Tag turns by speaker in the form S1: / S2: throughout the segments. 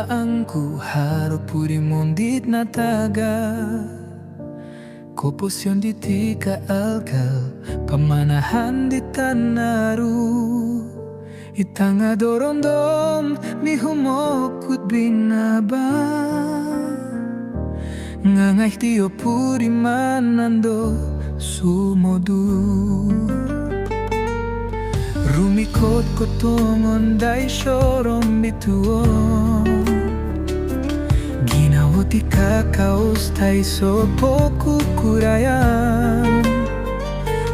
S1: laangku, Haro purimon dit natagak, Koposion diti kaagal, pamanahan di tanaru, tanga rondom, mihum okud binabang, ngaih di opurimanan do sumoduh. Rumikot kotuongon daiso rombituon, Ginawo di kakaus taiso pokukurayan,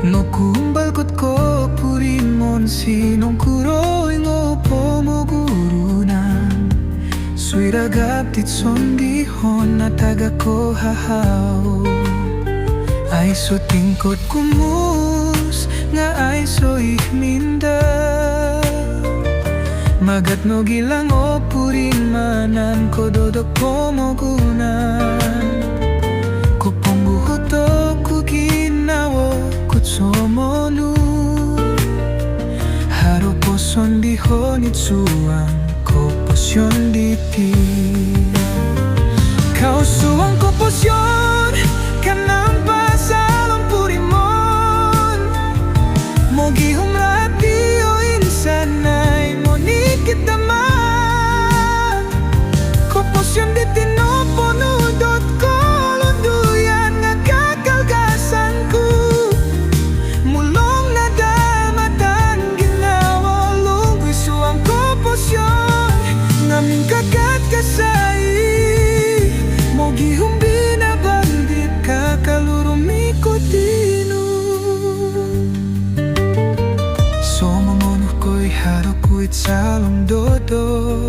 S1: Nokoumbal kopurimon sinongkuro oingou pomogurunan, suiragap titson gihon natagak ko hahao, aiso tingkot kumus ngaih minda, magat no gilang opurimanan ko dodok pomogunan, ko pembuhoto ku Ginawo kut sumoduh, Haro poson dihonit Suang Koposion diti. Kau Suang Koposion kanampa salong purimon, mogihum radio insanay monikid naman, Koposion diti no ponudot ko lunduyan nga kakalgasan ko, mulong na damatan Ginawo lunggoy Suang Koposion, ngamin kagat kasay mogihum binabang dit kakalurumikot dino. Somamonuh ko'y haro kuit salong dodo,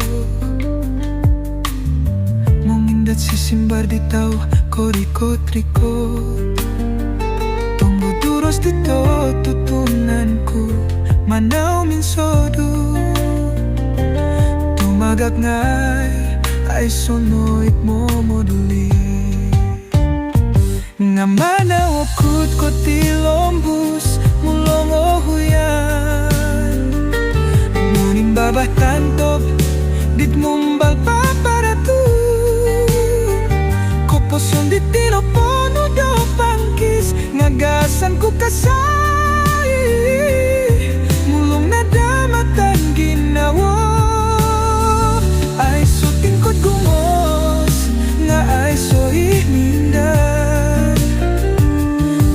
S1: mongindat sisimbar di tau korikot-rikot, tunggu duros dito tutunanku manaw minsodo, tumagak ngay ay sonoit mo moduli, nga manaw okud ko tilombus mulong ohuyan, ngunin babahtantop dit mumbal paparatu, Koposion dit tinopono do pangkis, ngagasan ku kasay, mulong na damatan Ginawo, ay suting kot gumos nga ay soih mindan,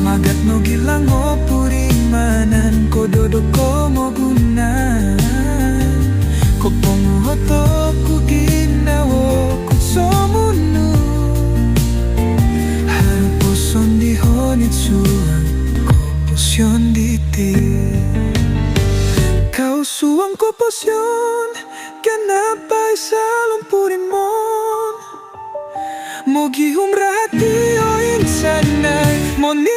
S1: magat no gilang opurimanan ko dodok ko mogunan, ko ponguhoto ku Ginawo kut sumoduh, Haro poson dihonit Suang Koposion diti. Kau Suang Koposion kanapay salong purimon, mogihum radio insanay monikid